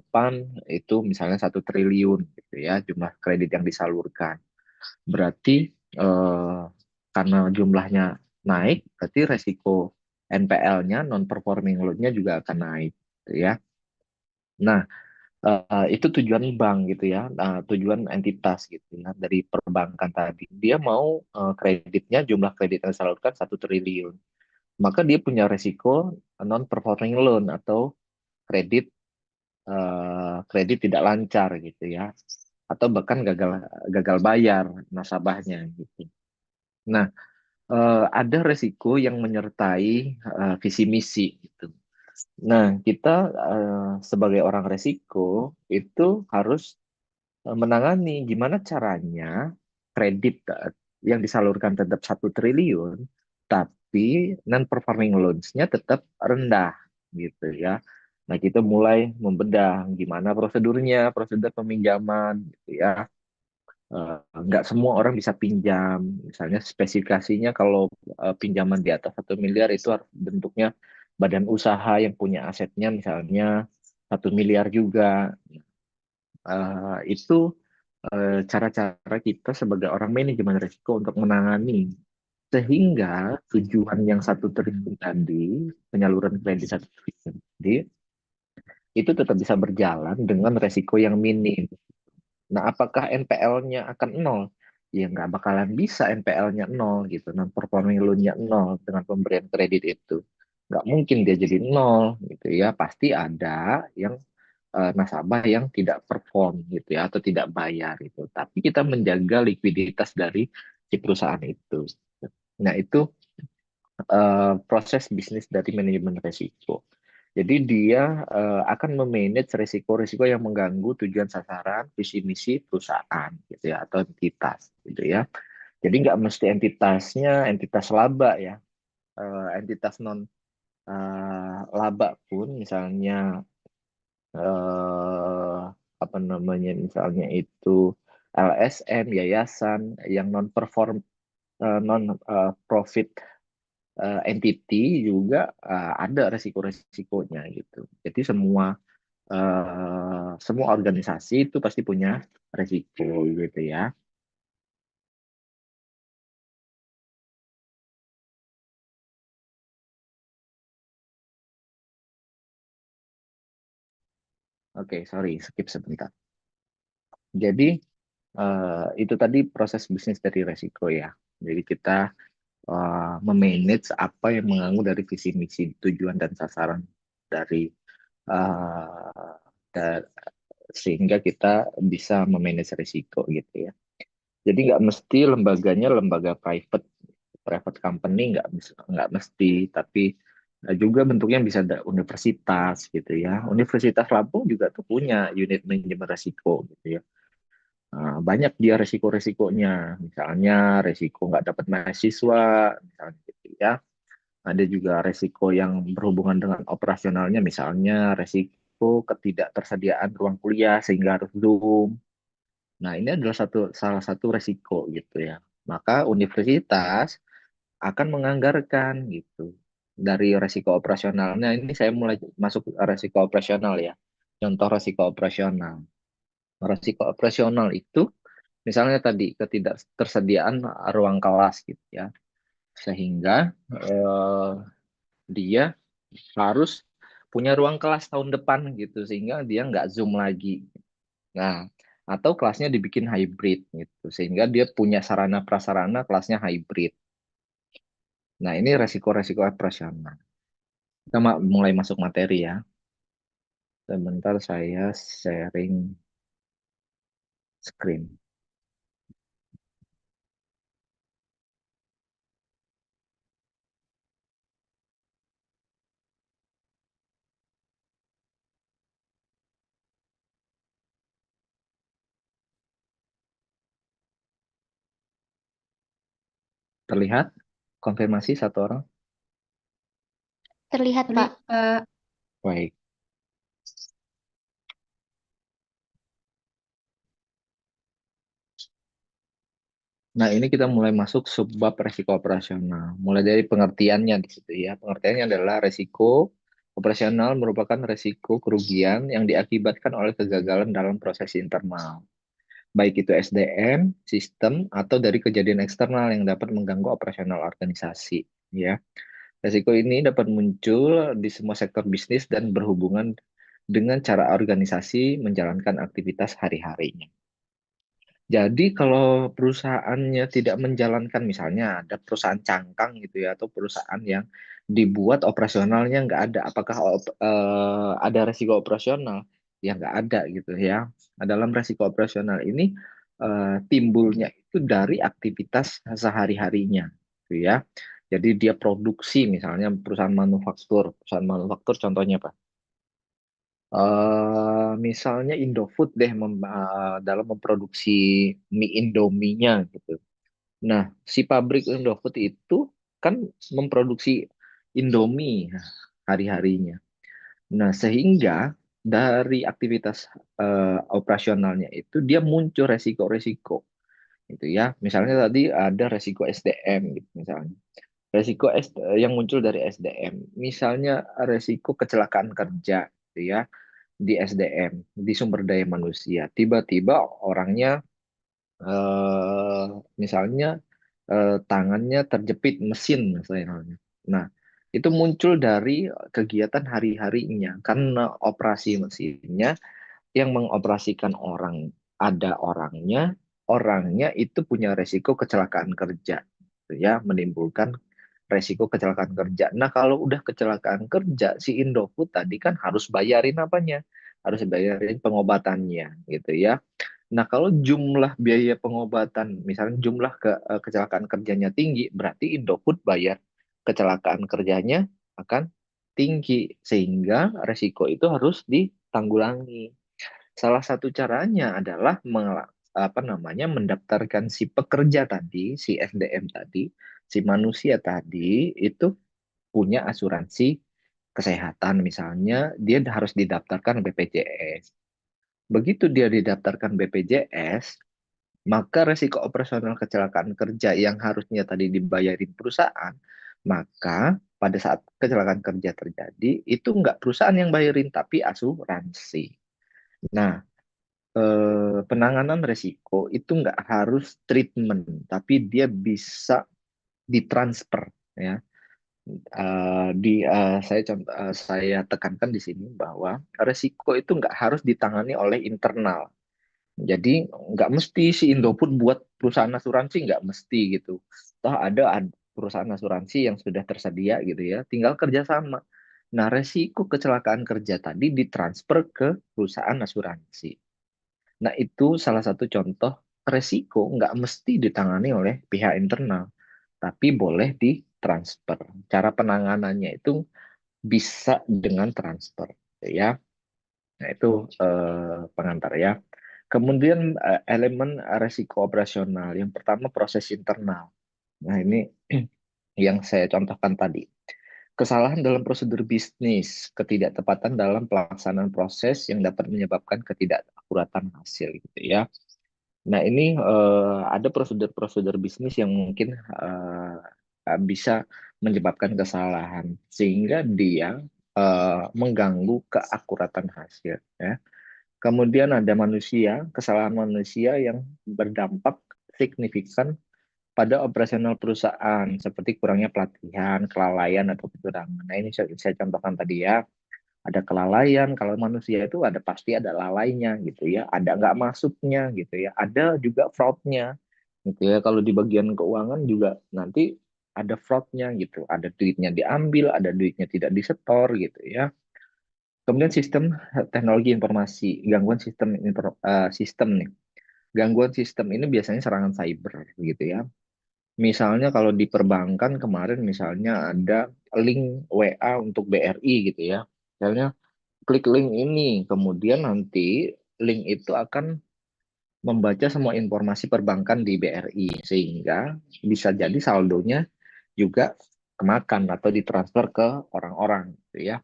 depan itu misalnya 1 triliun gitu ya jumlah kredit yang disalurkan. Berarti karena jumlahnya naik, berarti resiko NPL-nya, non-performing loan-nya juga akan naik, gitu ya. Nah, itu tujuan bank gitu ya, tujuan entitas gitu ya dari perbankan tadi. Dia mau kreditnya, jumlah kredit yang disalurkan 1 triliun. Maka dia punya resiko non-performing loan atau kredit kredit tidak lancar gitu ya, atau bahkan gagal gagal bayar nasabahnya gitu. Nah, ada resiko yang menyertai visi misi gitu. Nah, kita sebagai orang resiko itu harus menangani gimana caranya kredit yang disalurkan tetap 1 triliun, tapi non-performing loans-nya tetap rendah gitu ya. Nah, kita mulai membedah gimana prosedurnya, prosedur peminjaman gitu ya. Nggak semua orang bisa pinjam. Misalnya spesifikasinya kalau pinjaman di atas 1 miliar itu harus bentuknya badan usaha yang punya asetnya misalnya 1 miliar juga. Itu cara-cara kita sebagai orang manajemen risiko untuk menangani sehingga tujuan yang 1 triliun tadi, penyaluran kredit 1 triliun tadi, itu tetap bisa berjalan dengan resiko yang minim. Nah, apakah NPL-nya akan nol? Ya nggak bakalan bisa NPL-nya nol gitu, non-performing loan-nya nol dengan pemberian kredit itu. Nggak mungkin dia jadi nol gitu ya. Pasti ada yang nasabah yang tidak perform gitu ya atau tidak bayar itu. Tapi kita menjaga likuiditas dari si perusahaan itu. Nah, itu proses bisnis dari manajemen risiko. Jadi dia akan memanage risiko-risiko yang mengganggu tujuan sasaran, visi misi perusahaan gitu ya atau entitas gitu ya. Jadi nggak mesti entitasnya entitas laba ya. Entitas non laba pun misalnya eh, apa namanya misalnya itu LSM yayasan yang non perform non profit entity juga ada resiko-resikonya gitu. Jadi semua organisasi itu pasti punya resiko gitu ya. Oke, sorry, skip sebentar. Jadi itu tadi proses bisnis dari resiko ya. Jadi kita memanage apa yang mengganggu dari visi misi tujuan dan sasaran dari uh, da- sehingga kita bisa memanage risiko gitu ya. Jadi nggak mesti lembaganya lembaga private private company nggak mesti, tapi juga bentuknya bisa ada universitas gitu ya. Universitas Lampung juga tuh punya unit manajemen risiko gitu ya. Banyak dia resiko-resikonya, misalnya resiko nggak dapat mahasiswa, misalnya gitu ya. Ada juga resiko yang berhubungan dengan operasionalnya, misalnya resiko ketidaktersediaan ruang kuliah sehingga harus Zoom. Nah, ini adalah salah satu resiko gitu ya. Maka universitas akan menganggarkan gitu dari resiko operasionalnya. Ini saya mulai masuk ke resiko operasional ya. Contoh resiko operasional. Resiko operasional itu misalnya tadi ketidaktersediaan ruang kelas gitu ya. Sehingga eh, dia harus punya ruang kelas tahun depan gitu sehingga dia nggak Zoom lagi. Nah, atau kelasnya dibikin hybrid gitu sehingga dia punya sarana prasarana kelasnya hybrid. Nah, ini resiko-resiko operasional. Kita mulai masuk materi ya. Sebentar saya sharing screen. Terlihat? Konfirmasi satu orang? Terlihat, Pak. Terlihat. Baik. Nah, ini kita mulai masuk subbab resiko operasional. Mulai dari pengertiannya di situ ya. Pengertiannya adalah resiko Operasional merupakan resiko kerugian yang diakibatkan oleh kegagalan dalam proses internal, baik itu SDM, sistem, atau dari kejadian eksternal yang dapat mengganggu operasional organisasi. Ya, resiko ini dapat muncul di semua sektor bisnis dan berhubungan dengan cara organisasi menjalankan aktivitas hari-harinya. Jadi kalau perusahaannya tidak menjalankan, misalnya ada perusahaan cangkang gitu ya, atau perusahaan yang dibuat operasionalnya nggak ada, apakah ada resiko operasional? Ya nggak ada gitu ya. Dalam resiko operasional ini timbulnya itu dari aktivitas sehari-harinya, gitu ya. Jadi dia produksi, misalnya perusahaan manufaktur contohnya apa? Misalnya Indofood deh dalam memproduksi mie Indomie-nya gitu. Nah, si pabrik Indofood itu kan memproduksi Indomie hari-harinya. Nah, sehingga dari aktivitas operasionalnya itu dia muncul resiko-resiko gitu ya. Misalnya tadi ada resiko SDM gitu misalnya. Resiko yang muncul dari SDM, misalnya resiko kecelakaan kerja gitu ya di SDM, di sumber daya manusia. Tiba-tiba orangnya eh, misalnya tangannya terjepit mesin misalnya. Nah, itu muncul dari kegiatan hari-harinya karena operasi mesinnya yang mengoperasikan orang, ada orangnya, orangnya itu punya resiko kecelakaan kerja, gitu ya, menimbulkan resiko kecelakaan kerja. Nah, kalau udah kecelakaan kerja, si Indofood tadi kan harus bayarin apanya? Harus bayarin pengobatannya, gitu ya. Nah, kalau jumlah biaya pengobatan, misalnya jumlah kecelakaan kerjanya tinggi, berarti Indofood bayar kecelakaan kerjanya akan tinggi, sehingga resiko itu harus ditanggulangi. Salah satu caranya adalah mendaftarkan si pekerja tadi, si SDM tadi, si manusia tadi itu punya asuransi kesehatan, misalnya dia harus didaftarkan BPJS. Begitu dia didaftarkan BPJS, maka resiko operasional kecelakaan kerja yang harusnya tadi dibayarin perusahaan, maka pada saat kecelakaan kerja terjadi, itu nggak perusahaan yang bayarin, tapi asuransi. Nah, penanganan resiko itu nggak harus treatment, tapi dia bisa ditransfer ya. Saya tekankan di sini bahwa resiko itu nggak harus ditangani oleh internal. Jadi nggak mesti si Indofood buat perusahaan asuransi, nggak mesti gitu. Toh ada perusahaan asuransi yang sudah tersedia gitu ya, tinggal kerjasama. Nah, resiko kecelakaan kerja tadi ditransfer ke perusahaan asuransi. Nah, itu salah satu contoh resiko nggak mesti ditangani oleh pihak internal, tapi boleh ditransfer. Cara penanganannya itu bisa dengan transfer, ya. Nah, itu pengantar ya. Kemudian elemen resiko operasional. Yang pertama proses internal. Nah, ini yang saya contohkan tadi. Kesalahan dalam prosedur bisnis, ketidaktepatan dalam pelaksanaan proses yang dapat menyebabkan ketidakakuratan hasil gitu ya. Nah, ini ada prosedur-prosedur bisnis yang mungkin bisa menyebabkan kesalahan sehingga dia mengganggu keakuratan hasil ya. Kemudian ada manusia, kesalahan manusia yang berdampak signifikan pada operasional perusahaan seperti kurangnya pelatihan, kelalaian atau kecurangan. Nah, ini saya contohkan tadi ya. Ada kelalaian, kalau manusia itu ada pasti ada lalainya gitu ya, ada nggak masuknya gitu ya, ada juga fraudnya gitu ya. Kalau di bagian keuangan juga nanti ada fraudnya gitu, ada duitnya diambil, ada duitnya tidak disetor gitu ya. Kemudian sistem teknologi informasi, gangguan sistem nih. Gangguan sistem ini biasanya serangan cyber gitu ya. Misalnya kalau di perbankan kemarin misalnya ada link WA untuk BRI gitu ya. Misalnya klik link ini, kemudian nanti link itu akan membaca semua informasi perbankan di BRI, sehingga bisa jadi saldonya juga kemakan atau ditransfer ke orang-orang, gitu ya.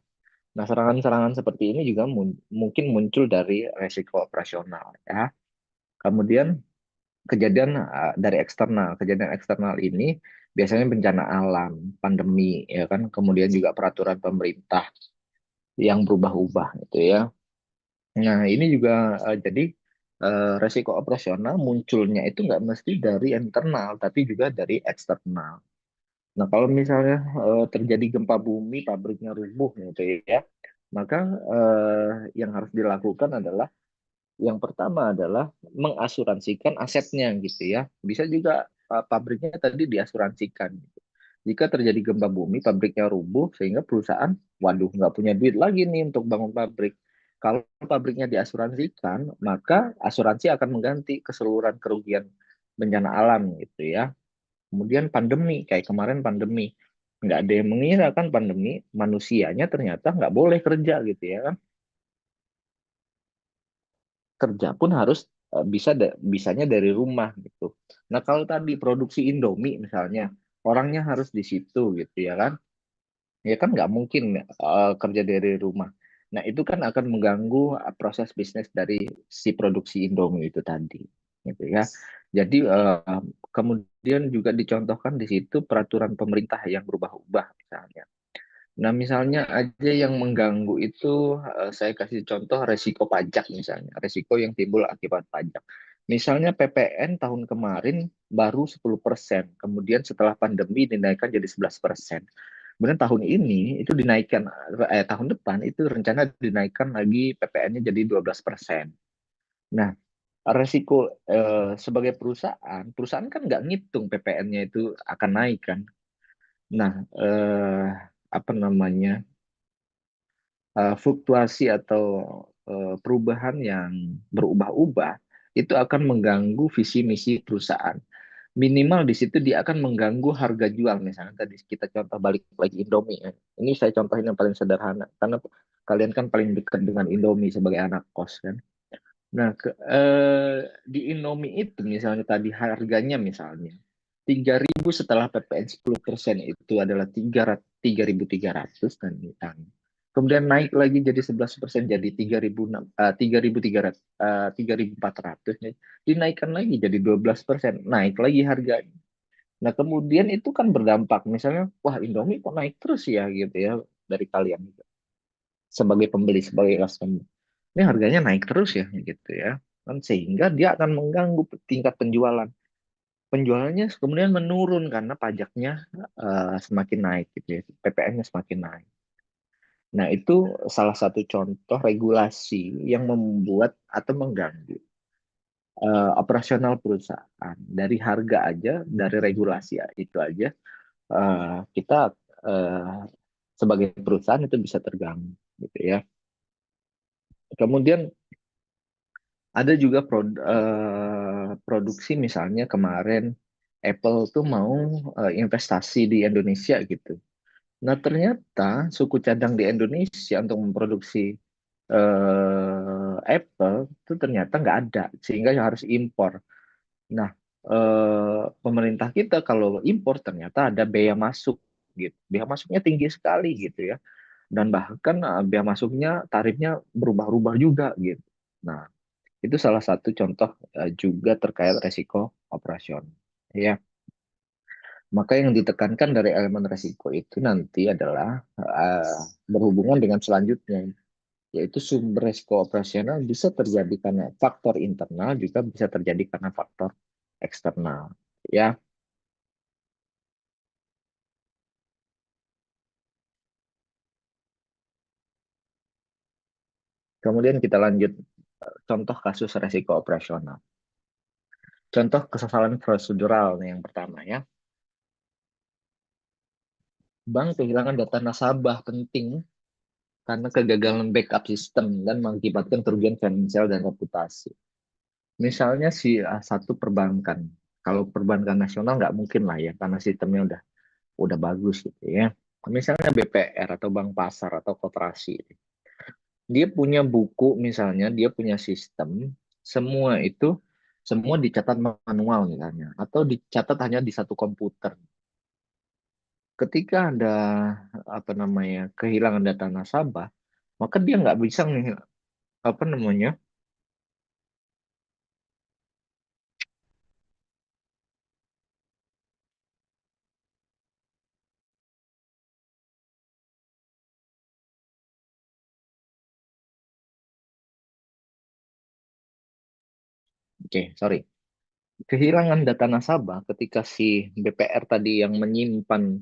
Nah, serangan-serangan seperti ini juga mungkin muncul dari resiko operasional, ya. Kemudian kejadian dari eksternal, kejadian eksternal ini biasanya bencana alam, pandemi, ya kan, kemudian juga peraturan pemerintah yang berubah-ubah gitu ya. Nah, ini juga jadi resiko operasional munculnya itu nggak mesti dari internal, tapi juga dari eksternal. Nah, kalau misalnya terjadi gempa bumi, pabriknya rubuh gitu ya, maka yang harus dilakukan adalah yang pertama adalah mengasuransikan asetnya gitu ya. Bisa juga pabriknya tadi diasuransikan gitu. Jika terjadi gempa bumi, pabriknya rubuh sehingga perusahaan, waduh, nggak punya duit lagi nih untuk bangun pabrik. Kalau pabriknya diasuransikan, maka asuransi akan mengganti keseluruhan kerugian bencana alam gitu ya. Kemudian pandemi, kayak kemarin pandemi. Nggak ada yang mengira kan pandemi, manusianya ternyata nggak boleh kerja gitu ya kan. Kerja pun harus bisanya dari rumah gitu. Nah, kalau tadi produksi Indomie misalnya, orangnya harus di situ gitu ya kan. Ya kan nggak mungkin kerja dari rumah. Nah, itu kan akan mengganggu proses bisnis dari si produksi Indomie itu tadi gitu ya. Jadi kemudian juga dicontohkan di situ peraturan pemerintah yang berubah-ubah misalnya. Nah, misalnya aja yang mengganggu itu, saya kasih contoh resiko pajak misalnya, resiko yang timbul akibat pajak. Misalnya PPN tahun kemarin baru 10%, kemudian setelah pandemi dinaikkan jadi 11%. Kemudian tahun ini itu dinaikkan, tahun depan itu rencana dinaikkan lagi PPN-nya jadi 12%. Nah, resiko sebagai perusahaan kan nggak ngitung PPN-nya itu akan naik kan. Nah, apa namanya? Fluktuasi atau perubahan yang berubah-ubah itu akan mengganggu visi misi perusahaan. Minimal di situ dia akan mengganggu harga jual. Misalnya tadi kita contoh balik lagi Indomie ya. Ini saya contohin yang paling sederhana karena kalian kan paling dekat dengan Indomie sebagai anak kos kan. Nah, di Indomie itu misalnya tadi harganya misalnya 3.000 setelah PPN 10% itu adalah 3.300 dan misalnya. Kemudian naik lagi jadi 11% jadi 3.300 3.400 nih. Dinaikkan lagi jadi 12%, naik lagi harganya. Nah, kemudian itu kan berdampak misalnya wah Indomie kok naik terus ya gitu ya dari kalian sebagai pembeli, sebagai customer. Ini harganya naik terus ya gitu ya. Kan sehingga dia akan mengganggu tingkat penjualan. Penjualannya kemudian menurun karena pajaknya semakin naik gitu ya. PPN-nya semakin naik. Nah, itu salah satu contoh regulasi yang membuat atau mengganggu operasional perusahaan. Dari harga aja, dari regulasi itu aja, kita eh, sebagai perusahaan itu bisa terganggu gitu ya. Kemudian ada juga produksi misalnya kemarin Apple tuh mau investasi di Indonesia gitu. Nah, ternyata suku cadang di Indonesia untuk memproduksi Apple itu ternyata nggak ada, sehingga harus impor. Nah, pemerintah kita kalau impor ternyata ada bea masuk gitu. Bea masuknya tinggi sekali gitu ya. Dan bahkan bea masuknya tarifnya berubah-ubah juga gitu. Nah, itu salah satu contoh juga terkait resiko operasional. Ya, maka yang ditekankan dari elemen resiko itu nanti adalah berhubungan dengan selanjutnya, yaitu sumber resiko operasional bisa terjadi karena faktor internal, juga bisa terjadi karena faktor eksternal. Ya, kemudian kita lanjut contoh kasus resiko operasional. Contoh kesalahan prosedural nih yang pertama ya. Bank kehilangan data nasabah penting karena kegagalan backup sistem dan mengakibatkan kerugian finansial dan reputasi. Misalnya si satu perbankan, kalau perbankan nasional nggak mungkin lah ya karena sistemnya udah bagus gitu ya. Misalnya BPR atau Bank Pasar atau Koperasi, dia punya buku misalnya, dia punya sistem, semua itu semua dicatat manual misalnya, atau dicatat hanya di satu komputer. Ketika ada apa namanya kehilangan data nasabah, maka dia nggak bisa nih apa namanya Oke, sorry. Kehilangan data nasabah ketika si BPR tadi yang menyimpan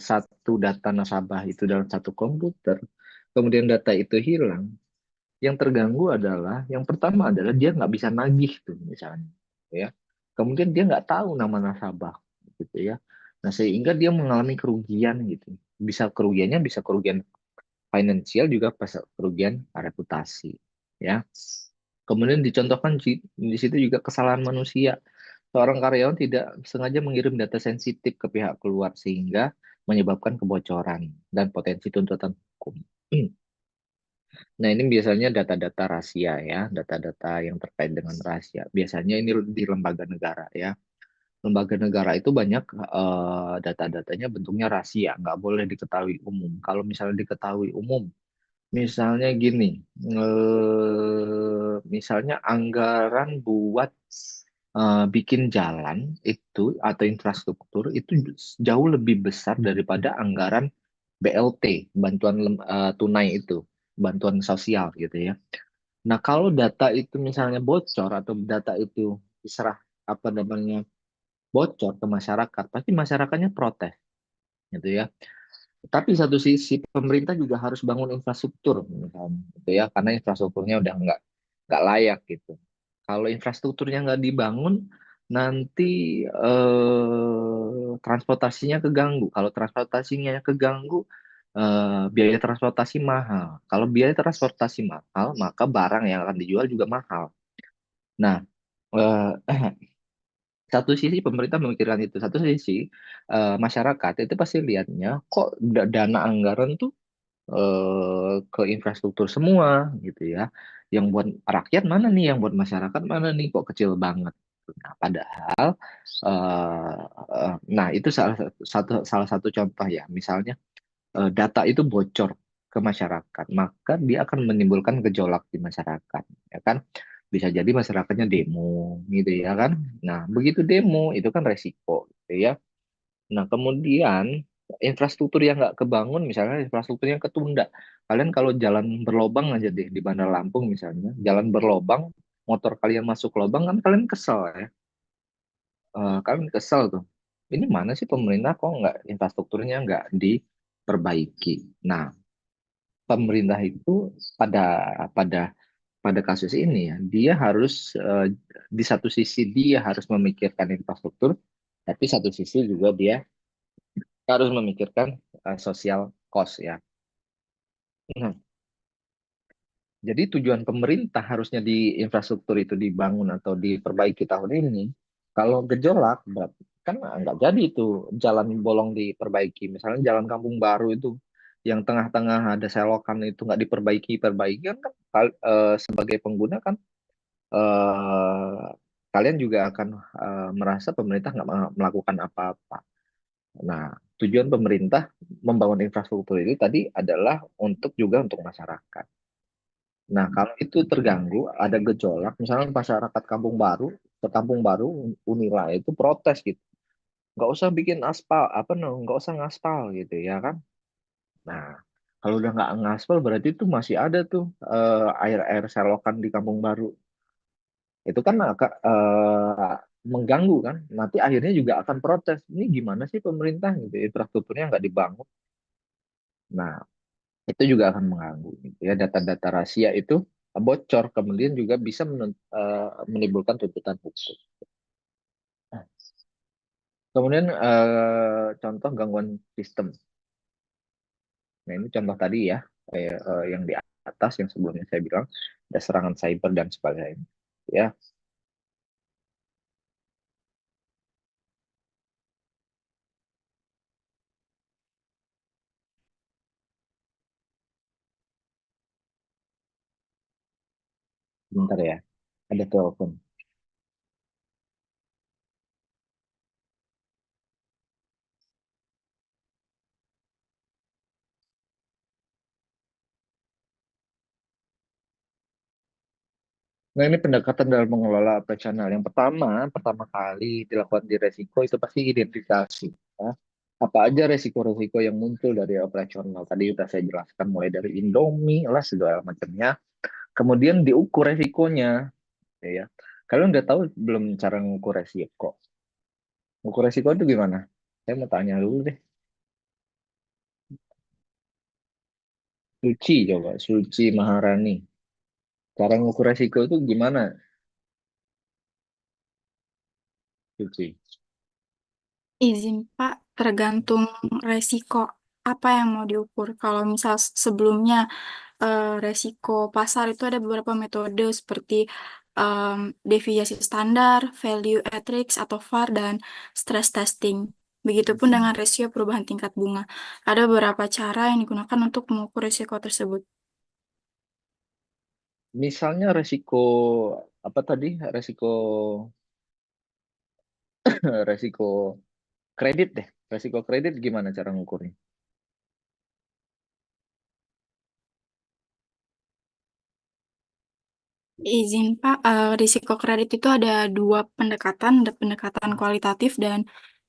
satu data nasabah itu dalam satu komputer, kemudian data itu hilang, yang terganggu adalah yang pertama adalah dia nggak bisa nagih tuh misalnya, ya. Kemudian dia nggak tahu nama nasabah, gitu ya. Nah sehingga dia mengalami kerugian gitu. Bisa kerugian finansial juga pas kerugian reputasi, ya. Kemudian dicontohkan di situ juga kesalahan manusia. Seorang karyawan tidak sengaja mengirim data sensitif ke pihak keluar sehingga menyebabkan kebocoran dan potensi tuntutan hukum. Nah, ini biasanya data-data rahasia ya, data-data yang terkait dengan rahasia. Biasanya ini di lembaga negara ya. Lembaga negara itu banyak data-datanya bentuknya rahasia, nggak boleh diketahui umum. Kalau misalnya diketahui umum, misalnya gini, misalnya anggaran buat bikin jalan itu atau infrastruktur itu jauh lebih besar daripada anggaran BLT, bantuan tunai itu, bantuan sosial gitu ya. Nah, kalau data itu misalnya bocor atau data itu diserah apa namanya bocor ke masyarakat, pasti masyarakatnya protes gitu ya. Tapi satu sisi pemerintah juga harus bangun infrastruktur misalnya, gitu ya, karena infrastrukturnya udah nggak layak gitu. Kalau infrastrukturnya nggak dibangun, nanti transportasinya keganggu. Kalau transportasinya keganggu, biaya transportasi mahal. Kalau biaya transportasi mahal, maka barang yang akan dijual juga mahal. Nah, eh, satu sisi pemerintah memikirkan itu, satu sisi masyarakat itu pasti lihatnya kok dana anggaran tuh ke infrastruktur semua gitu ya. Yang buat rakyat mana nih, yang buat masyarakat mana nih, kok kecil banget. Nah, padahal eh, nah itu salah satu contoh ya. Misalnya data itu bocor ke masyarakat, maka dia akan menimbulkan gejolak di masyarakat, ya kan? Bisa jadi masyarakatnya demo, gitu ya kan? Nah, begitu demo itu kan resiko, gitu ya. Nah, kemudian infrastruktur yang nggak kebangun, misalnya infrastrukturnya ketunda. Kalian kalau jalan berlobang aja deh di Bandar Lampung misalnya, jalan berlobang, motor kalian masuk lubang kan kalian kesel ya. Kalian kesel tuh. Ini mana sih pemerintah kok nggak infrastrukturnya nggak diperbaiki? Nah, pemerintah itu pada pada pada kasus ini ya, dia harus di satu sisi dia harus memikirkan infrastruktur, tapi satu sisi juga dia harus memikirkan social cost ya. Nah, jadi tujuan pemerintah harusnya di infrastruktur itu dibangun atau diperbaiki tahun ini. Kalau gejolak, kan nggak jadi itu jalan bolong diperbaiki. Misalnya jalan Kampung Baru itu yang tengah-tengah ada selokan itu nggak diperbaiki, kan sebagai pengguna kan eh, kalian juga akan merasa pemerintah nggak melakukan apa-apa. Nah, tujuan pemerintah membangun infrastruktur itu tadi adalah untuk masyarakat. Nah, kalau itu terganggu, ada gejolak, misalnya masyarakat Kampung Baru, ke Kampung Baru, Unila itu protes gitu. Nggak usah bikin aspal, apa no, nggak usah ngaspal gitu ya kan. Nah, kalau udah nggak ngaspal berarti itu masih ada tuh air-air selokan di Kampung Baru. Itu kan agak mengganggu kan. Nanti akhirnya juga akan protes. Ini gimana sih pemerintah gitu, infrastrukturnya nggak dibangun. Nah, itu juga akan mengganggu gitu ya, data-data rahasia itu bocor kemudian juga bisa menimbulkan tuntutan hukum. Nah, kemudian contoh gangguan sistem. Nah ini contoh tadi ya, yang di atas yang sebelumnya saya bilang ada serangan cyber dan sebagainya. Ya, bentar ya, ada telepon. Nah ini pendekatan dalam mengelola operasional. Yang pertama kali dilakukan di resiko itu pasti identifikasi. Ya. Apa aja resiko-resiko yang muncul dari operasional. Tadi sudah saya jelaskan mulai dari Indomie lah segala macamnya. Kemudian diukur resikonya. ya. Kalian udah tahu belum cara ngukur resiko? Ngukur resiko itu gimana? Saya mau tanya dulu deh. Suci coba, Suci Maharani. Cara ngukur resiko itu gimana, Suci? Izin Pak, tergantung resiko apa yang mau diukur. Kalau misal sebelumnya resiko pasar itu ada beberapa metode seperti em, deviasi standar, value at risk atau VAR, dan stress testing. Begitupun Hmm. dengan rasio perubahan tingkat bunga. Ada beberapa cara yang digunakan untuk mengukur risiko tersebut. Misalnya resiko apa tadi? Resiko resiko kredit deh. Resiko kredit gimana cara ngukurnya? Izin Pak, risiko kredit itu ada dua pendekatan, ada pendekatan kualitatif dan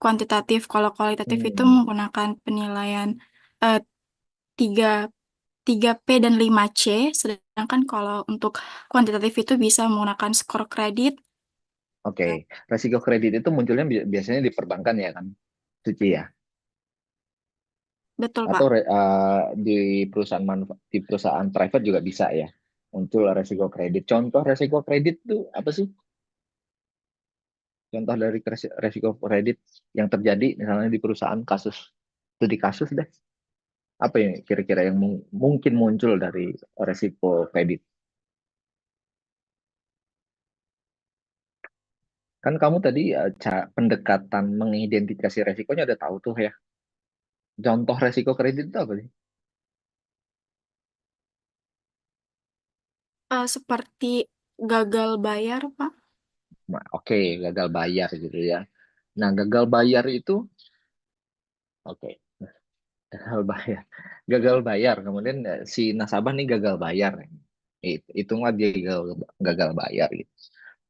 kuantitatif. Kalau kualitatif itu Hmm, menggunakan penilaian eh, 3 3P dan 5C, sedangkan kalau untuk kuantitatif itu bisa menggunakan skor kredit. oke. Resiko kredit itu munculnya biasanya di perbankan ya kan, Suci ya? Betul, Atau Pak. di di perusahaan private juga bisa ya muncul resiko kredit. Contoh resiko kredit itu apa sih? Contoh dari resiko kredit yang terjadi misalnya di perusahaan kasus studi kasus deh. Apa yang kira-kira yang mungkin muncul dari resiko kredit? Kan kamu tadi pendekatan mengidentifikasi resikonya udah tahu tuh ya. Contoh resiko kredit itu apa sih? Seperti gagal bayar, Pak. Nah, oke, gagal bayar gitu ya. Nah, gagal bayar itu oke, gagal bayar. Gagal bayar, kemudian si nasabah nih gagal bayar. Hitunglah dia gagal bayar gitu.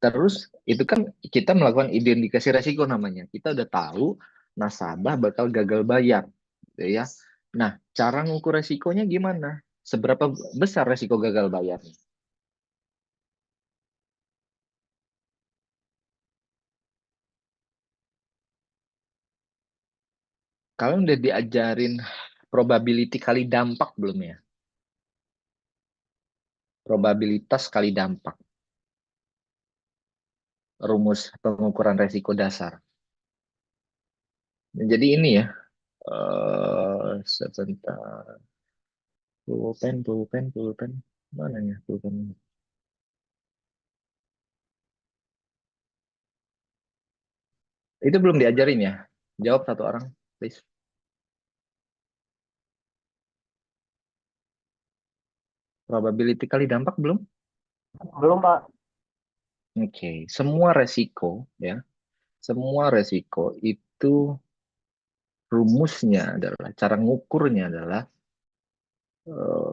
Terus itu kan kita melakukan identifikasi resiko namanya. Kita udah tahu nasabah bakal gagal bayar, gitu ya. Nah, cara ngukur resikonya gimana? Seberapa besar resiko gagal bayar? Kalian udah diajarin probability kali dampak belum ya? Probabilitas kali dampak. Rumus pengukuran resiko dasar. Jadi ini ya, sebentar. Pulpen, pulpen, pulpen. Mana ya pulpen? Itu belum diajarin ya? Jawab satu orang, please. Probability kali dampak belum? Belum, Pak. Oke, semua resiko ya, semua resiko itu rumusnya adalah cara ngukurnya adalah eh,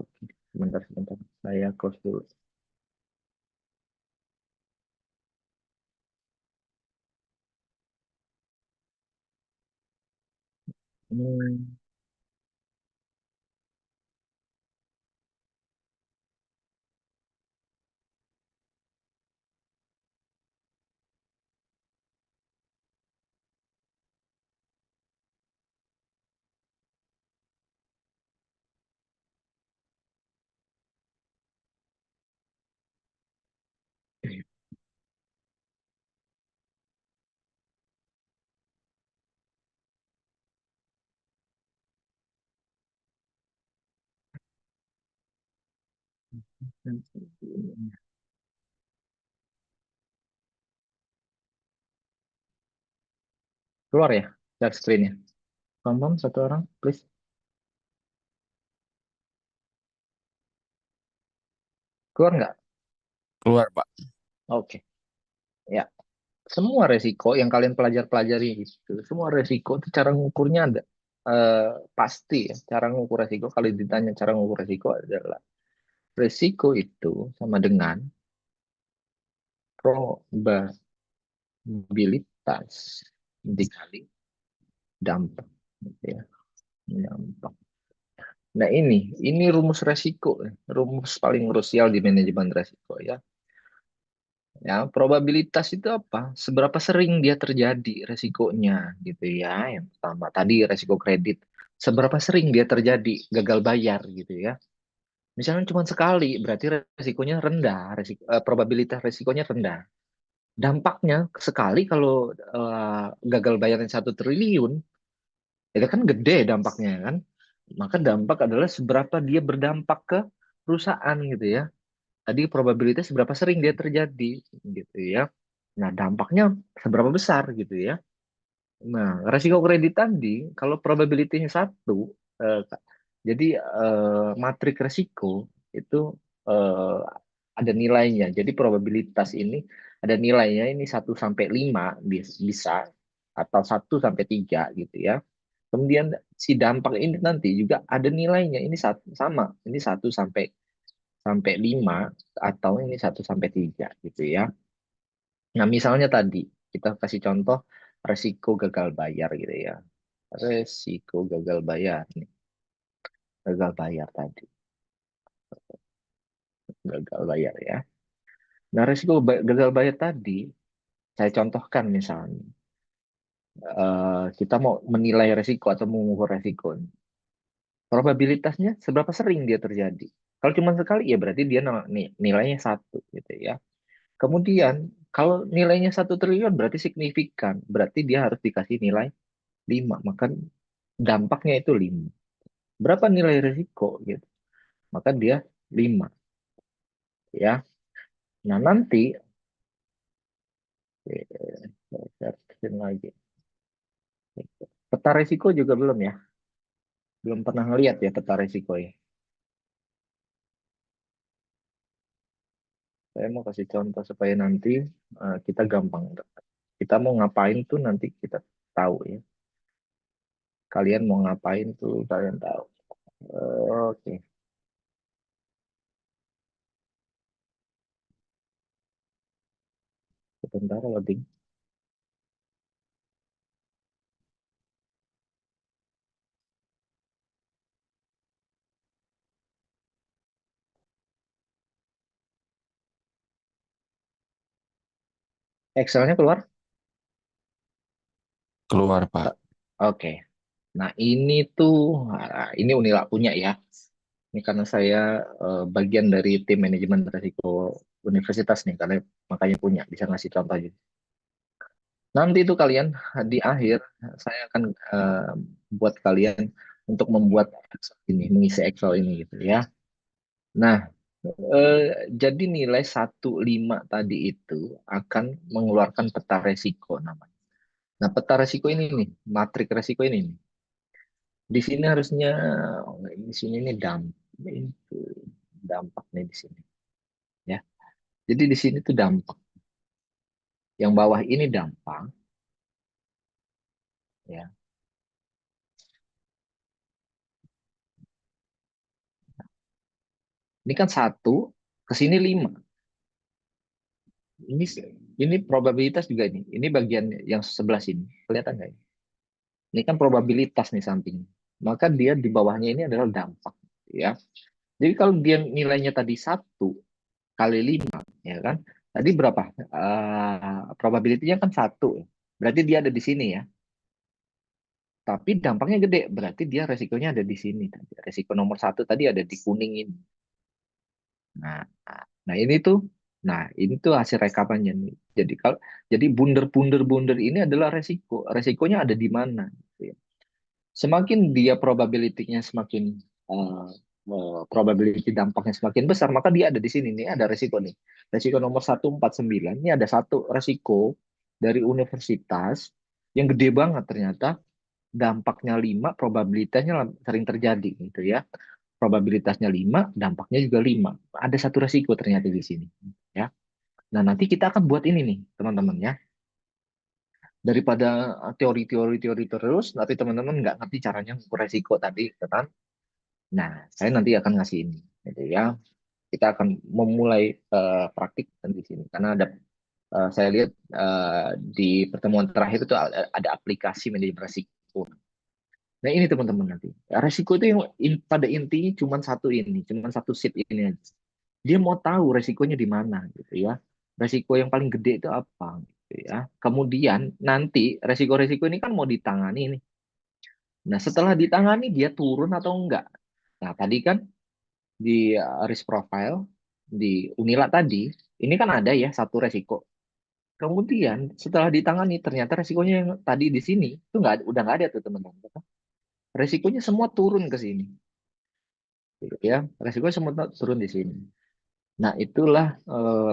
sebentar sebentar saya close dulu. Hmm, keluar ya share screen-nya. Tonton satu orang, please. Keluar nggak? Keluar, Pak. Oke, ya. Semua resiko yang kalian pelajari itu, semua resiko itu cara ngukurnya ada. eh, Pasti ya, cara ngukur resiko, kalau ditanya cara ngukur resiko adalah resiko itu sama dengan probabilitas dikali dampak, gitu ya. Dampak. Nah ini, rumus resiko, rumus paling krusial di manajemen resiko ya. Ya, probabilitas itu apa? Seberapa sering dia terjadi resikonya gitu ya. Yang pertama tadi resiko kredit. Seberapa sering dia terjadi gagal bayar gitu ya. Misalnya cuma sekali, berarti resikonya rendah, probabilitas resikonya rendah. Dampaknya sekali kalau gagal bayarnya 1 triliun, itu kan gede dampaknya kan. Maka dampak adalah seberapa dia berdampak ke perusahaan gitu ya. Tadi probabilitas seberapa sering dia terjadi gitu ya. Nah, dampaknya seberapa besar gitu ya. Nah, resiko kredit tadi kalau probabilitasnya satu, jadi matrik resiko itu eh, ada nilainya. Jadi probabilitas ini ada nilainya ini 1 sampai 5 bisa atau 1 sampai 3 gitu ya. Kemudian si dampak ini nanti juga ada nilainya. Ini sama, ini 1 sampai sampai 5 atau ini 1 sampai 3 gitu ya. Nah, misalnya tadi kita kasih contoh resiko gagal bayar gitu ya. Resiko gagal bayar nih. Gagal bayar tadi. Gagal bayar ya. Nah, resiko gagal bayar tadi saya contohkan misalnya kita mau menilai resiko atau mengukur resiko. Probabilitasnya seberapa sering dia terjadi. Kalau cuma sekali ya berarti dia nilainya 1 gitu ya. Kemudian kalau nilainya 1 triliun berarti signifikan. Berarti dia harus dikasih nilai 5. Maka dampaknya itu 5. Berapa nilai risiko gitu? Maka dia 5 ya. Nah, nanti saya searching lagi. Peta risiko juga belum ya. Belum pernah ngeliat ya peta risiko ya. Saya mau kasih contoh supaya nanti kita gampang. Kita mau ngapain tuh nanti kita tahu ya. Kalian mau ngapain tuh kalian tahu. Oke, sebentar loading. Excelnya keluar? Keluar, Pak. Oke. Nah, ini tuh, ini Unila punya ya. Ini karena saya bagian dari tim manajemen risiko universitas nih, karena makanya punya, bisa ngasih contoh aja. Nanti itu kalian di akhir, saya akan buat kalian untuk membuat Excel ini, mengisi Excel ini gitu ya. Nah, jadi nilai 1,5 tadi itu akan mengeluarkan peta resiko namanya. Nah, peta resiko ini nih, matrik resiko ini nih. Di sini harusnya oh, di sini nih dampak nih di sini ya. Jadi di sini tuh dampak. Yang bawah ini dampak ya. Ini kan 1 ke sini 5. Ini ini probabilitas juga ini. Ini bagian yang sebelah sini. Kelihatan nggak ini? Ini kan probabilitas nih samping. Maka dia di bawahnya ini adalah dampak ya. Jadi kalau dia nilainya tadi 1 kali 5 ya kan. Tadi berapa? Probabilitasnya kan 1. Berarti dia ada di sini ya. Tapi dampaknya gede, berarti dia resikonya ada di sini. Resiko nomor 1 tadi ada di kuning ini. Nah, nah ini tuh hasil rekapannya nih. Jadi bunder ini adalah resiko. Resikonya ada di mana? Gitu ya. Semakin dia probability-nya semakin eh, probability dampaknya semakin besar, maka dia ada di sini nih, ada resiko nih. Resiko nomor 149 ini ada satu resiko dari universitas yang gede banget ternyata dampaknya 5, probabilitasnya sering terjadi gitu ya. Probabilitasnya 5, dampaknya juga 5. Ada satu resiko ternyata di sini ya. Nah, nanti kita akan buat ini nih, teman-teman ya. Daripada teori-teori terus, tapi teman-teman nggak ngerti caranya mengukur resiko tadi, kan? Nah, saya nanti akan ngasih ini, gitu ya. Kita akan memulai praktik di sini karena ada saya lihat di pertemuan terakhir itu ada aplikasi manajemen resiko. Nah, ini teman-teman nanti. Resiko itu yang pada intinya cuma satu ini, cuma satu sheet ini aja. Dia mau tahu resikonya di mana gitu ya. resiko yang paling gede itu apa gitu ya. Kemudian nanti resiko-resiko ini kan mau ditangani nih. Nah, setelah ditangani dia turun atau enggak. Nah, tadi kan di risk profile di Unila tadi, ini kan ada ya satu resiko. Kemudian setelah ditangani ternyata resikonya yang tadi di sini itu udah nggak ada tuh teman-teman. Resikonya semua turun ke sini, gitu ya. Resikonya semua turun di sini. Nah, itulah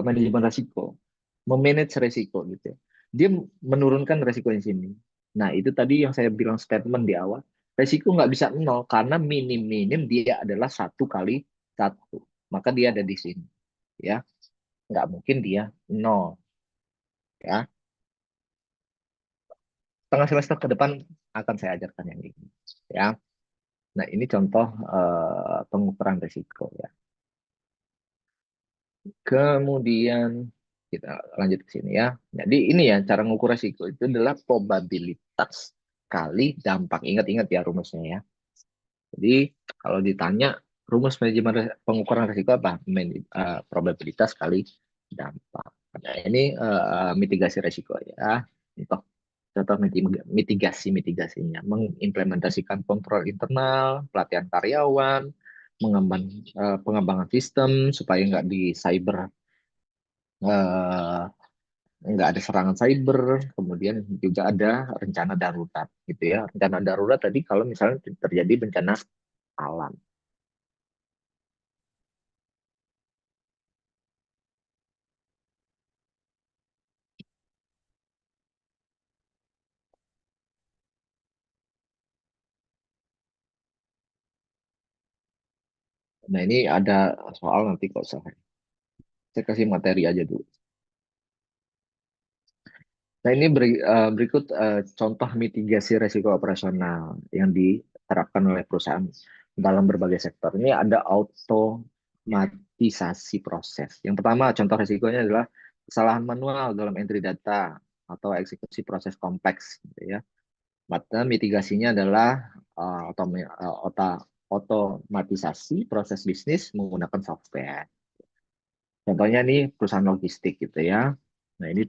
manajemen resiko, memanage resiko gitu ya. Dia menurunkan resiko di sini. Nah, itu tadi yang saya bilang statement di awal. Resiko nggak bisa nol karena minim-minim dia adalah 1 kali 1. Maka dia ada di sini, ya. Nggak mungkin dia nol, ya. Setengah semester ke depan akan saya ajarkan yang ini, ya. Nah, ini contoh pengukuran risiko, ya. Kemudian kita lanjut ke sini, ya. Jadi ini ya cara mengukur risiko itu adalah probabilitas kali dampak. Ingat-ingat ya rumusnya, ya. Jadi kalau ditanya rumus manajemen pengukuran risiko apa? Probabilitas kali dampak. Nah, ini mitigasi risiko, ya. Contoh contoh mitigasinya, mengimplementasikan kontrol internal, pelatihan karyawan, pengembangan sistem supaya eh, nggak ada serangan cyber, kemudian juga ada rencana darurat gitu ya. Rencana darurat tadi kalau misalnya terjadi bencana alam. Nah, ini ada soal nanti kok saya kasih materi aja dulu. Nah, ini berikut contoh mitigasi risiko operasional yang diterapkan oleh perusahaan dalam berbagai sektor. Ini ada automatisasi proses. Yang pertama, contoh risikonya adalah kesalahan manual dalam entry data atau eksekusi proses kompleks, gitu ya. Maka mitigasinya adalah otomatisasi proses bisnis menggunakan software. Contohnya nih perusahaan logistik gitu ya. Nah, ini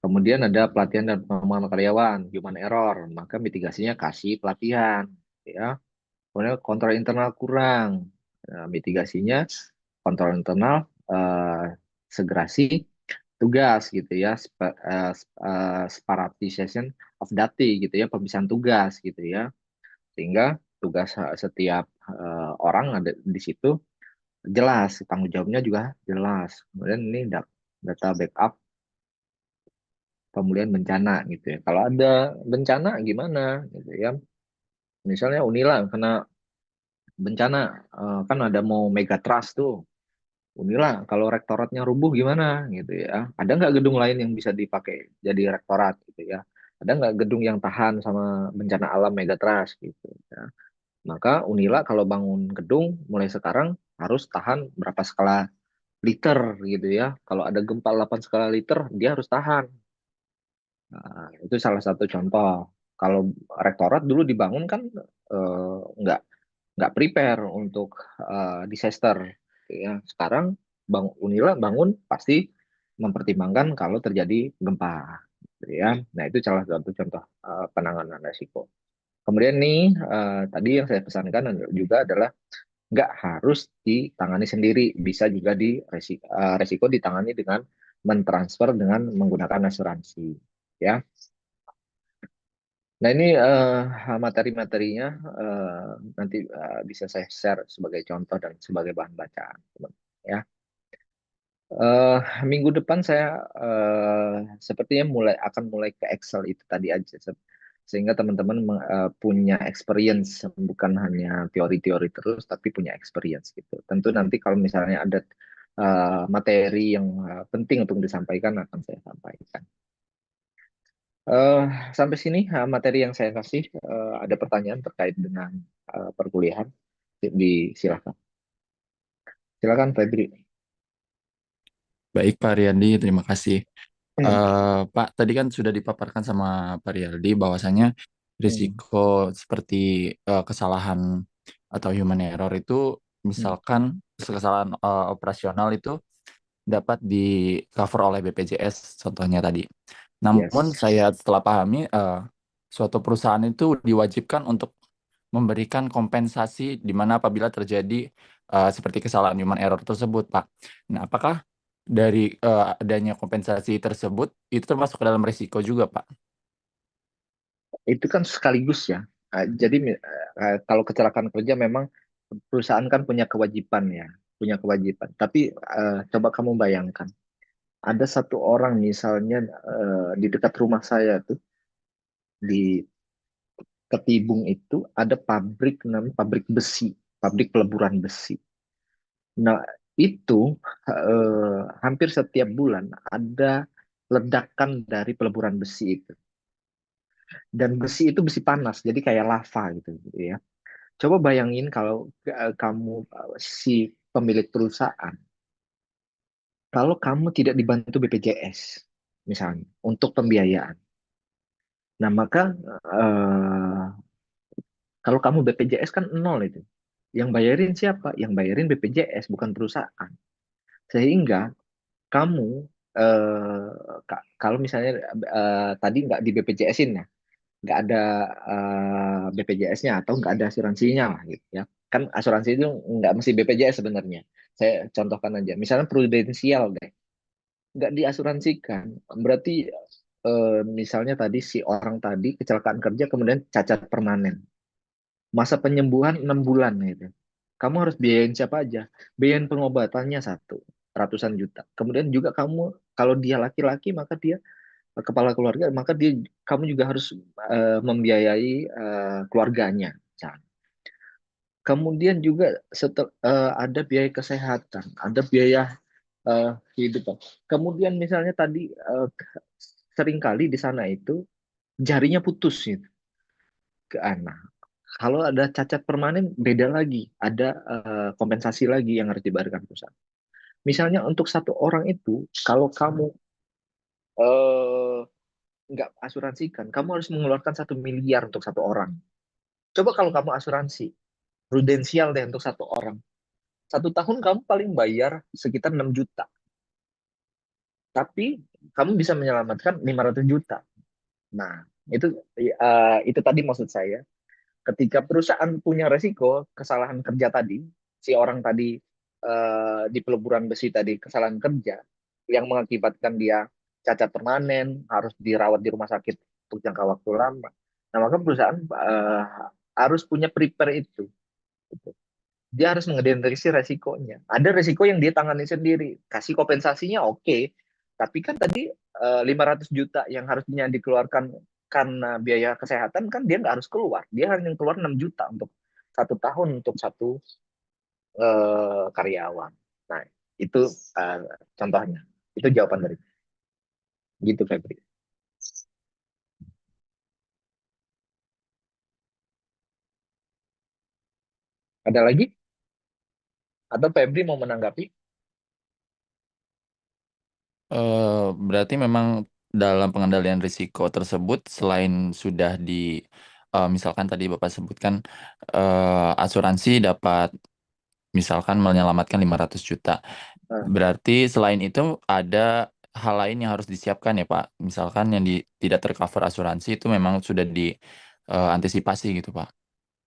kemudian ada pelatihan dan pengembangan karyawan, human error, maka mitigasinya kasih pelatihan, ya. Kemudian kontrol internal kurang, nah, mitigasinya kontrol internal, eh, segerasi tugas gitu ya, separatization of data gitu ya, pemisahan tugas gitu ya, sehingga tugas setiap orang ada di situ jelas, tanggung jawabnya juga jelas. Kemudian ini data backup pemulihan bencana gitu ya. Kalau ada bencana gimana gitu ya. Misalnya Unila kena bencana, kan ada mau mega trust tuh. Unila kalau rektoratnya rubuh gimana gitu ya. Ada nggak gedung lain yang bisa dipakai jadi rektorat gitu ya. Ada nggak gedung yang tahan sama bencana alam mega trust gitu ya. Maka Unila kalau bangun gedung mulai sekarang harus tahan berapa skala liter gitu ya. Kalau ada gempa 8 skala liter dia harus tahan. Nah, itu salah satu contoh. Kalau rektorat dulu dibangun kan eh, nggak nggak prepare untuk disaster. Ya, sekarang Bang Unila bangun pasti mempertimbangkan kalau terjadi gempa. Ya, nah itu salah satu contoh penanganan resiko. Kemudian nih tadi yang saya pesankan juga adalah nggak harus ditangani sendiri, bisa juga resiko ditangani dengan mentransfer dengan menggunakan asuransi. Ya, nah ini materi-materinya nanti bisa saya share sebagai contoh dan sebagai bahan bacaan, teman. Ya, Eh, minggu depan saya sepertinya akan mulai ke Excel itu tadi aja, sehingga teman-teman punya experience, bukan hanya teori-teori terus, tapi punya experience gitu. Tentu nanti kalau misalnya ada materi yang penting untuk disampaikan akan saya sampaikan. Eh, Sampai sini materi yang saya kasih. Ada pertanyaan terkait dengan perkuliahan? Silakan. Silakan Febri. Baik Pak Riyandi, terima kasih. Hmm, Pak, tadi kan sudah dipaparkan sama Pak Riyadi bahwasanya hmm, risiko seperti kesalahan atau human error itu hmm, misalkan kesalahan operasional itu dapat di cover oleh BPJS contohnya tadi. Namun Yes. saya setelah pahami suatu perusahaan itu diwajibkan untuk memberikan kompensasi di mana apabila terjadi seperti kesalahan human error tersebut, Pak. Nah, apakah dari adanya kompensasi tersebut itu termasuk ke dalam risiko juga, Pak? Itu kan sekaligus ya. Jadi kalau kecelakaan kerja memang perusahaan kan punya kewajiban ya, punya kewajiban. Tapi coba kamu bayangkan, ada satu orang misalnya di dekat rumah saya tuh di Ketibung itu ada pabrik namanya pabrik besi, pabrik peleburan besi. Nah, itu hampir setiap bulan ada ledakan dari peleburan besi itu. Dan besi itu besi panas, jadi kayak lava gitu ya. Coba bayangin kalau kamu si pemilik perusahaan, kalau kamu tidak dibantu BPJS misalnya untuk pembiayaan. Nah, maka eh, kalau kamu BPJS kan nol itu. Yang bayarin siapa? Yang bayarin BPJS bukan perusahaan. Sehingga kamu eh, kalau misalnya tadi nggak di BPJS-in ya, nggak ada BPJS-nya atau nggak ada asuransinya lah gitu ya. Kan asuransi itu nggak mesti BPJS sebenarnya. Saya contohkan aja, misalnya prudensial deh, nggak diasuransikan, berarti misalnya tadi si orang tadi kecelakaan kerja kemudian cacat permanen, masa penyembuhan 6 bulan gitu. Kamu harus biayain siapa aja? Biayain pengobatannya satu, ratusan juta. Kemudian juga kamu, kalau dia laki-laki maka dia kepala keluarga, maka dia kamu juga harus membiayai keluarganya. Misalnya. Kemudian juga ada biaya kesehatan, ada biaya kehidupan. Kemudian misalnya tadi seringkali di sana itu jarinya putus gitu ke anak. Kalau ada cacat permanen beda lagi, ada kompensasi lagi yang harus dibayarkan perusahaan. Misalnya untuk satu orang itu, kalau kamu eh, nggak asuransikan, kamu harus mengeluarkan 1 miliar untuk satu orang. Coba kalau kamu asuransi, prudensial deh untuk satu orang. 1 tahun kamu paling bayar sekitar 6 juta. Tapi kamu bisa menyelamatkan 500 juta. Nah, itu tadi maksud saya. Ketika perusahaan punya resiko kesalahan kerja tadi, si orang tadi di peleburan besi tadi kesalahan kerja yang mengakibatkan dia cacat permanen, harus dirawat di rumah sakit untuk jangka waktu lama. Nah, maka perusahaan harus punya prepare itu. Gitu. Dia harus mengidentifikasi resikonya. Ada resiko yang dia tangani sendiri. Kasih kompensasinya oke. Tapi kan tadi 500 juta yang harusnya dikeluarkan karena biaya kesehatan kan dia nggak harus keluar. Dia hanya keluar 6 juta untuk 1 tahun untuk satu karyawan. Nah, itu uh, contohnya. Itu jawaban dari gitu Febri. Ada lagi? Atau Febri mau menanggapi? Berarti memang dalam pengendalian risiko tersebut selain sudah di misalkan tadi Bapak sebutkan asuransi dapat misalkan menyelamatkan 500 juta. Nah, Berarti selain itu ada hal lain yang harus disiapkan ya Pak. Misalkan yang tidak tercover asuransi itu memang sudah diantisipasi gitu Pak.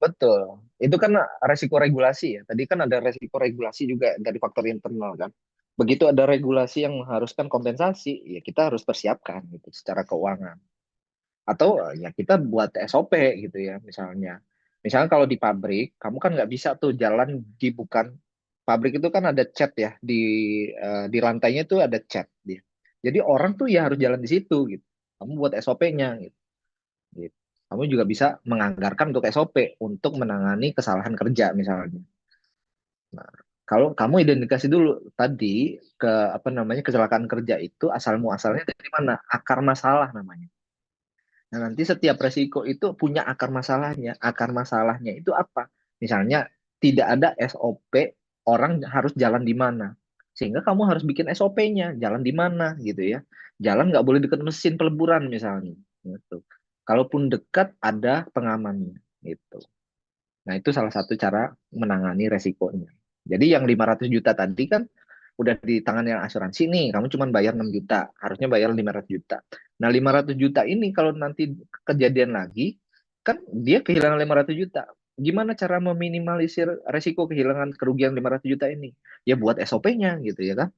betul. Itu kan resiko regulasi ya. Tadi kan ada resiko regulasi juga dari faktor internal kan. Begitu ada regulasi yang mengharuskan kompensasi, ya kita harus persiapkan gitu secara keuangan. Atau ya kita buat SOP gitu ya misalnya. Misalnya kalau di pabrik, kamu kan nggak bisa tuh jalan di bukan pabrik itu kan ada cat ya di lantainya tuh ada cat dia. Jadi orang tuh ya harus jalan di situ gitu. Kamu buat SOP-nya gitu. Gitu. Kamu juga bisa menganggarkan untuk SOP untuk menangani kesalahan kerja misalnya. Nah, kalau kamu identifikasi dulu tadi ke apa namanya kecelakaan kerja itu asal muasalnya dari mana? Akar masalah namanya. Nah, nanti setiap resiko itu punya akar masalahnya. Akar masalahnya itu apa? Misalnya tidak ada SOP orang harus jalan di mana. Sehingga kamu harus bikin SOP-nya, jalan di mana gitu ya. Jalan nggak boleh dekat mesin peleburan misalnya. Gitu. Kalaupun dekat ada pengamannya gitu. Nah, itu salah satu cara menangani resikonya. Jadi yang 500 juta tadi kan udah di tangan yang asuransi nih, kamu cuma bayar 6 juta, harusnya bayar 500 juta. Nah, 500 juta ini kalau nanti kejadian lagi, kan dia kehilangan 500 juta. Gimana cara meminimalisir resiko kehilangan kerugian 500 juta ini? Ya buat SOP-nya gitu ya kan.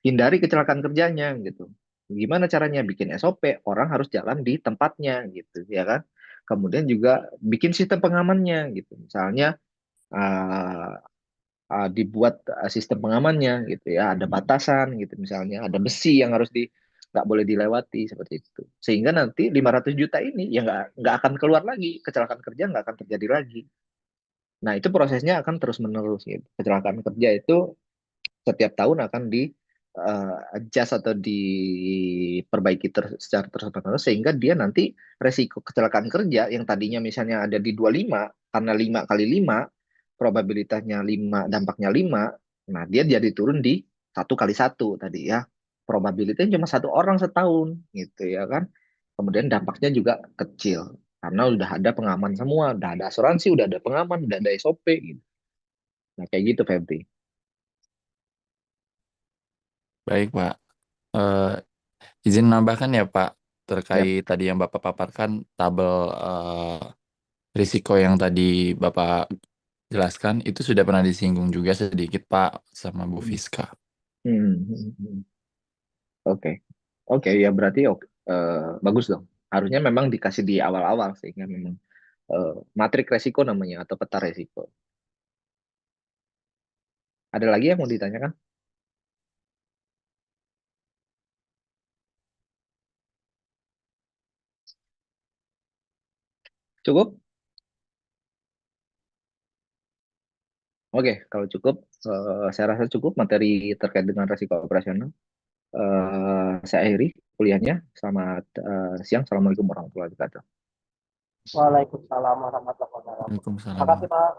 Hindari kecelakaan kerjanya gitu. Gimana caranya bikin SOP? Orang harus jalan di tempatnya gitu ya kan. Kemudian juga bikin sistem pengamannya gitu. Misalnya uh, dibuat sistem pengamannya gitu ya, ada batasan gitu, misalnya ada besi yang harus nggak boleh dilewati seperti itu, sehingga nanti 500 juta ini ya nggak akan keluar lagi, kecelakaan kerja nggak akan terjadi lagi. Nah, itu prosesnya akan terus menerus gitu. Kecelakaan kerja itu setiap tahun akan di adjust atau diperbaiki secara terus menerus, sehingga dia nanti resiko kecelakaan kerja yang tadinya misalnya ada di 25, karena 5 kali 5 probabilitasnya 5, dampaknya 5, nah dia jadi turun di 1 kali 1 tadi ya, probabilitasnya cuma 1 orang setahun gitu ya kan. Kemudian dampaknya juga kecil karena udah ada pengaman semua, udah ada asuransi, udah ada pengaman, udah ada SOP gitu. Nah, kayak gitu Febri. Baik, Pak. Eh, izin menambahkan ya, Pak, Ya. terkait tadi yang Bapak paparkan, tabel risiko yang tadi Bapak jelaskan, itu sudah pernah disinggung juga sedikit, Pak, sama Bu Hmm. Fiska. Hmm. Oke, oke, ya berarti oke. Bagus dong. Harusnya memang dikasih di awal-awal sehingga memang matrik resiko namanya atau peta resiko. Ada lagi yang mau ditanyakan? Cukup? Oke, kalau cukup, saya rasa cukup materi terkait dengan resiko operasional. Saya akhiri kuliahnya. Selamat siang. Assalamualaikum warahmatullahi wabarakatuh. Waalaikumsalam warahmatullahi wabarakatuh. Terima Waalaikumsalam. kasih, Pak.